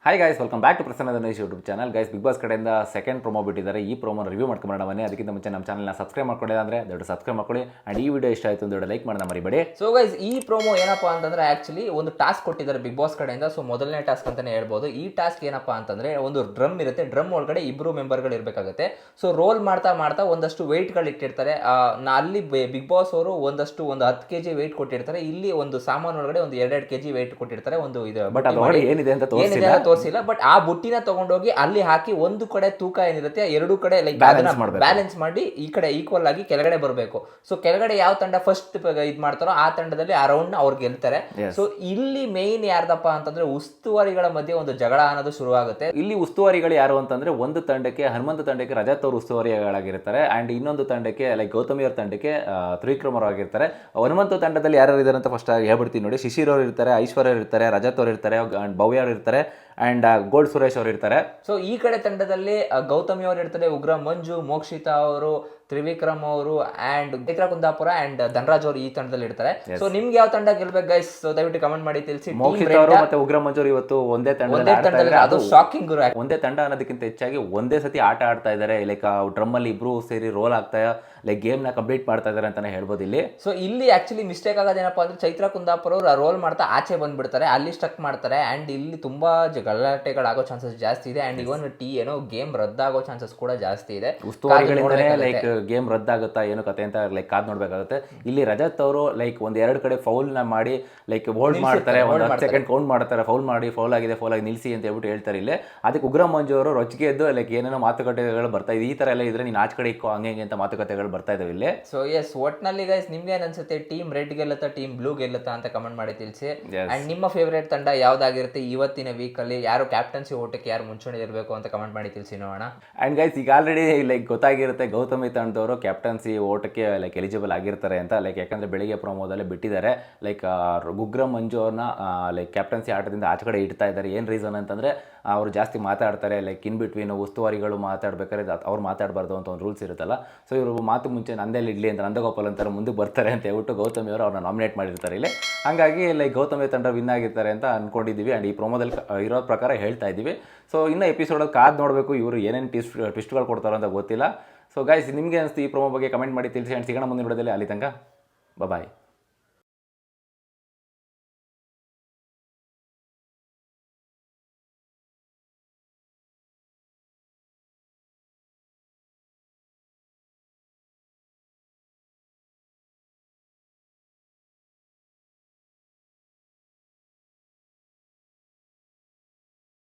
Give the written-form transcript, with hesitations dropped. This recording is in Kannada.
Hi guys, welcome back to Prasanna Dhanesh YouTube channel. Guys, Bigg Boss ಕಡೆಯಿಂದ ಸೆಕೆಂಡ್ ಪ್ರೊಮೋ ಬಿಟ್ಟಿದ್ದಾರೆ. ಈ ಪ್ರೊಮೋನ ರಿವ್ಯೂ ಮಾಡ್ಕೊಂಬರೋಣ ಬನ್ನಿ. ಅದಕ್ಕಿಂತ ಮುಂಚೆ ನಮ್ಮ ಚಾನಲ್ನ ಸಬ್ಸ್ಕ್ರೈಬ್ ಮಾಡ್ಕೊಂಡಿಲ್ಲ ಅಂದರೆ ದೊಡ್ಡ ಸಬ್ಸ್ಕ್ರೈಬ್ ಮಾಡ್ಕೊಳ್ಳಿ. ಆ್ಯಂಡ್ ಈ ವಿಡಿಯೋ ಇಷ್ಟ ಆಯಿತು ಅಂದರೆ ಲೈಕ್ ಮಾಡೋಣ ಮರಿಬೇಡಿ. ಸೊ ಗೈಸ್, ಈ ಪ್ರೊಮೋ ಏನಪ್ಪ ಅಂತಂದ್ರೆ ಆಕ್ಚುಲಿ ಒಂದು ಟಾಸ್ಕ್ ಕೊಟ್ಟಿದ್ದಾರೆ ಬಿಗ್ ಬಾಸ್ ಕಡೆಯಿಂದ. ಸೊ ಮೊದಲನೇ ಟಾಸ್ಕ್ ಅಂತಾನೆ ಹೇಳ್ಬೋದು. ಈ ಟಾಸ್ಕ್ ಏನಪ್ಪಾ ಅಂತಂದ್ರೆ ಒಂದು ಡ್ರಮ್ ಇರುತ್ತೆ. ಡ್ರಮ್ ಒಳಗಡೆ ಇಬ್ರು ಮೆಂಬರ್ಗಳು ಇರಬೇಕಾಗುತ್ತೆ. ಸೊ ರೋಲ್ ಮಾಡ್ತಾ ಮಾಡ್ತಾ ಒಂದಷ್ಟು ವೆಯ್ಟ್ಗಳು ಇಟ್ಟಿರ್ತಾರೆ. ಅಲ್ಲಿ ಬಿಗ್ ಬಾಸ್ ಅವರು ಒಂದು 10 kg ವೆಯ್ಟ್ ಕೊಟ್ಟಿರ್ತಾರೆ. ಇಲ್ಲಿ ಒಂದು ಸಾಮಾನು ಒಳಗಡೆ ಒಂದು 2 kg ವೆಯ್ಟ್ ಕೊಟ್ಟಿರ್ತಾರೆ. ಒಂದು ಇದು ಬಟ್ ಅದು ಏನಿದೆ ಅಂತ ತೋರಿಸಿಲ್ಲ. ಬಟ್ ಆ ಬುಟ್ಟಿನ ತಗೊಂಡೋಗಿ ಅಲ್ಲಿ ಹಾಕಿ ಒಂದು ಕಡೆ ತೂಕ ಏನಿರುತ್ತೆ ಎರಡು ಕಡೆ ಲೈಕ್ ಬ್ಯಾಲೆನ್ಸ್ ಮಾಡಿ ಈ ಕಡೆ ಈಕ್ವಲ್ ಆಗಿ ಕೆಳಗಡೆ ಬರಬೇಕು. ಸೊ ಕೆಳಗಡೆ ಯಾವ ತಂಡ ಫಸ್ಟ್ ಇದ್ ಮಾಡ್ತಾರೋ ಆ ತಂಡದಲ್ಲಿ ಆ ರೌಂಡ್ ಅವ್ರು ಗೆಲ್ತಾರೆ. ಸೊ ಇಲ್ಲಿ ಮೇನ್ ಯಾರ್ದಪ್ಪ ಅಂತಂದ್ರೆ ಉಸ್ತುವಾರಿಗಳ ಮಧ್ಯೆ ಒಂದು ಜಗಳ ಅನ್ನೋದು ಶುರುವಾಗುತ್ತೆ. ಇಲ್ಲಿ ಉಸ್ತುವಾರಿಗಳು ಯಾರು ಅಂತಂದ್ರೆ ಒಂದು ತಂಡಕ್ಕೆ ಹನುಮಂತ ತಂಡಕ್ಕೆ ರಜತ್ ಅವರು ಉಸ್ತುವಾರಿಗಳಾಗಿರ್ತಾರೆ. ಅಂಡ್ ಇನ್ನೊಂದು ತಂಡಕ್ಕೆ ಲೈಕ್ ಗೌತಮಿ ಅವ್ರ ತಂಡಕ್ಕೆ ತ್ರಿವಿಕ್ರಮ್ ಅವರು ಆಗಿರ್ತಾರೆ. ಹನುಮಂತ ತಂಡದಲ್ಲಿ ಯಾರು ಇದ್ದಾರೆ ಅಂತ ಫಸ್ಟ್ ಹೇಳ್ಬಿಡ್ತೀನಿ ನೋಡಿ. ಶಿಶಿರ್ ಅವರು ಇರ್ತಾರೆ, ಐಶ್ವರ್ಯ ಇರ್ತಾರೆ, ರಜತ್ ಅವರು ಇರ್ತಾರೆ, ಭವ್ಯ ಅವರು ಇರ್ತಾರೆ, ಅಂಡ್ ಗೋಲ್ಡ್ ಸುರೇಶ್ ಅವರು ಇರ್ತಾರೆ. ಸೊ ಈ ಕಡೆ ತಂಡದಲ್ಲಿ ಗೌತಮಿ ಅವರು ಇರ್ತಾರೆ, ಉಗ್ರ ಮಂಜು, ಮೋಕ್ಷಿತಾ ಅವರು, ತ್ರಿವಿಕ್ರಮ್ ಅವರು ಅಂಡ್ ಚೈತ್ರ ಕುಂದಾಪುರ ಅಂಡ್ ಧನರಾಜ್ ಅವರು ಈ ತಂಡದಲ್ಲಿ ಇರ್ತಾರೆ. ಸೊ ನಿಮ್ಗೆ ಯಾವ ತಂಡ ಗೆಲ್ಬೇಕು ಗೈಸ್? ದಯವಿಟ್ಟು ಕಮೆಂಟ್ ಮಾಡಿ ತಿಳಿಸಿ. ಮೋಕ್ಷಿತಾ ಅವರು ಮತ್ತೆ ಉಗ್ರ ಮಂಜು ಇವತ್ತು ಒಂದೇ ತಂಡದಲ್ಲಿ, ಅದು ಶಾಕಿಂಗ್. ಒಂದೇ ತಂಡ ಅನ್ನೋದಕ್ಕಿಂತ ಹೆಚ್ಚಾಗಿ ಒಂದೇ ಸತಿ ಆಟ ಆಡ್ತಾ ಇದ್ದಾರೆ. ಲೈಕ್ ಡ್ರಮ್ ಅಲ್ಲಿ ಇಬ್ರು ಸೇರಿ ರೋಲ್ ಆಗ್ತಾ ಲೈಕ್ ಗೇಮ್ ನ ಕಂಪ್ಲೀಟ್ ಮಾಡ್ತಾ ಇದಾರೆ ಅಂತಾನೆ ಹೇಳ್ಬೋದು ಇಲ್ಲಿ. ಸೊ ಇಲ್ಲಿ ಆಕ್ಚುಲಿ ಮಿಸ್ಟೇಕ್ ಆಗೋದೇನಪ್ಪ ಅಂದ್ರೆ ಚೈತ್ರ ಕುಂದಾಪುರ ಅವರು ರೋಲ್ ಮಾಡ್ತಾ ಆಚೆ ಬಂದ್ಬಿಡ್ತಾರೆ, ಅಲ್ಲಿ ಸ್ಟಕ್ ಮಾಡ್ತಾರೆ. ಅಂಡ್ ಇಲ್ಲಿ ತುಂಬಾ ಗಲಾಟೆಗಳಾಗೋ ಚಾನ್ಸಸ್ ಜಾಸ್ತಿ ಇದೆ. ಅಂಡ್ ಇವನ್ ಗೇಮ್ ರದ್ದಾಗೋ ಚಾನ್ಸಸ್ ಕೂಡ ಜಾಸ್ತಿ ಇದೆ. ಉಸ್ತುವಾರಿಗಳಿಂದಲೇ ಲೈಕ್ ಗೇಮ್ ರದ್ದಾಗುತ್ತಾ ಏನು ಕತೆ ಅಂತ ಲೈಕ್ ಕಾದ್ ನೋಡ್ಬೇಕಾಗುತ್ತೆ. ಇಲ್ಲಿ ರಜತ್ ಅವರು ಲೈಕ್ ಒಂದೆರಡು ಕಡೆ ಫೌಲ್ ನ ಮಾಡಿ ಲೈಕ್ ಹೋಲ್ಡ್ ಮಾಡ್ತಾರೆ, ಒಂದು 10 ಸೆಕೆಂಡ್ ಕೌಂಟ್ ಮಾಡ್ತಾರೆ. ಫೌಲ್ ಆಗಿದೆ ನಿಲ್ಸಿ ಅಂತ ಹೇಳ್ಬಿಟ್ಟು ಹೇಳ್ತಾರೆ ಇಲ್ಲಿ. ಅದಕ್ಕೆ ಉಗ್ರ ಮಂಜು ಅವರು ರೊಚ್ಚಿಗೆ ಎದ್ದು ಲೈಕ್ ಏನೇನೋ ಮಾತುಕತೆಗಳು ಬರ್ತಾ ಇದೆ. ಈ ತರ ಎಲ್ಲ ಇದ್ರೆ ನೀನು ಆಚ ಕಡೆ ಇಕ್ಕೋ ಹಂಗೆ ಅಂತ ಮಾತುಕತೆಗಳು ಬರ್ತಾ ಇದಾವೆ ಇಲ್ಲಿ. ಸೊ ಎಸ್, ಒಟ್ನಲ್ಲಿ ಗೈಸ್ ನಿಮ್ಗೆ ಏನ್ ಅನ್ಸುತ್ತೆ? ಟೀಮ್ ರೆಡ್ ಗೆಲ್ಲುತ್ತಾ ಟೀಮ್ ಬ್ಲೂ ಗೆಲ್ಲುತ್ತಾ ಅಂತ ಕಮೆಂಟ್ ಮಾಡಿ ತಿಳಿಸಿ. ಅಂಡ್ ನಿಮ್ಮ ಫೇವರೇಟ್ ತಂಡ ಯಾವ್ದಾಗಿರುತ್ತೆ ಇವತ್ತಿನ ವೀಕ್ ಅಲ್ಲಿ? ಯಾರು ಕ್ಯಾಪ್ಟನ್ಸಿ ಓಟಕ್ಕೆ ಯಾರು ಮುಂಚೂಣಿ ಇರಬೇಕು ಅಂತ ಕಮೆಂಟ್ ಮಾಡಿ ತಿಳಿಸಿ ನೋಡೋಣ. ಅಂಡ್ ಗೈಸ್, ಈಗ ಆಲ್ರೆಡಿ ಲೈಕ್ ಗೊತ್ತಾಗಿರುತ್ತೆ ಗೌತಮಿ ತಂಡದವರು ಕ್ಯಾಪ್ಟನ್ಸಿ ಓಟಕ್ಕೆ ಲೈಕ್ ಎಲಿಜಿಬಲ್ ಆಗಿರ್ತಾರೆ ಅಂತ. ಲೈಕ್ ಯಾಕಂದ್ರೆ ಬೆಳಿಗ್ಗೆ ಪ್ರೊಮೋದಲ್ಲೇ ಬಿಟ್ಟಿದ್ದಾರೆ. ಲೈಕ್ ಉಗ್ರ ಮಂಜು ಅವ್ರನ್ನ ಲೈಕ್ ಕ್ಯಾಪ್ಟನ್ಸಿ ಆಟದಿಂದ ಆಚೆ ಕಡೆ ಇಡ್ತಾ ಇದ್ದಾರೆ. ಏನು ರೀಸನ್ ಅಂತಂದ್ರೆ ಅವರು ಜಾಸ್ತಿ ಮಾತಾಡ್ತಾರೆ. ಲೈಕ್ ಇನ್ ಬಿಟ್ವೀನ್ ಉಸ್ತುವಾರಿಗಳು ಮಾತಾಡ್ಬೇಕಾದ್ರೆ ಅವ್ರು ಮಾತಾಡಬಾರ್ದು ಅಂತ ಒಂದು ರೂಲ್ಸ್ ಇರುತ್ತಲ್ಲ. ಸೊ ಇವರು ಮಾತು ಮುಂಚೆ ನಂದೇಲಿ ಇಡ್ಲಿ ಅಂತ ನಂದಗೋಪಾಲ್ ಅಂತಾರೆ ಮುಂದಕ್ಕೆ ಬರ್ತಾರೆ ಅಂತ ಹೇಳ್ಬಿಟ್ಟು ಗೌತಮಿ ಅವರು ಅವ್ರನ್ನ ನಾಮಿನೇಟ್ ಮಾಡಿರ್ತಾರೆ ಇಲ್ಲಿ. ಹಾಗಾಗಿ ಲೈಕ್ ಗೌತಮಿ ತಂಡ ವಿನ್ ಆಗಿರ್ತಾರೆ ಅಂತ ಅನ್ಕೊಂಡಿದ್ದೀವಿ. ಆ್ಯಂಡ್ ಈ ಪ್ರೊಮೋದಲ್ಲಿ ಇರೋ ಪ್ರಕಾರ ಹೇಳ್ತಾ ಇದ್ದೀವಿ. ಸೊ ಇನ್ನೂ ಎಪಿಸೋಡಲ್ಲಿ ಕಾದು ನೋಡಬೇಕು ಇವರು ಏನೇನು ಟ್ವಿಸ್ಟ್ಗಳು ಕೊಡ್ತಾರೋ ಅಂತ ಗೊತ್ತಿಲ್ಲ. ಸೊ ಗೈಸ್, ನಿಮಗೆ ಅನಿಸ್ತು ಈ ಪ್ರೊಮೋ ಬಗ್ಗೆ ಕಮೆಂಟ್ ಮಾಡಿ ತಿಳಿಸಿ. ಆ್ಯಂಡ್ ಸಿಗೋಣ ಮುಂದಿನ ವಿಡಿಯೋದಲ್ಲಿ. ಅಲ್ಲಿ ತನಕ ಬಾಯ್.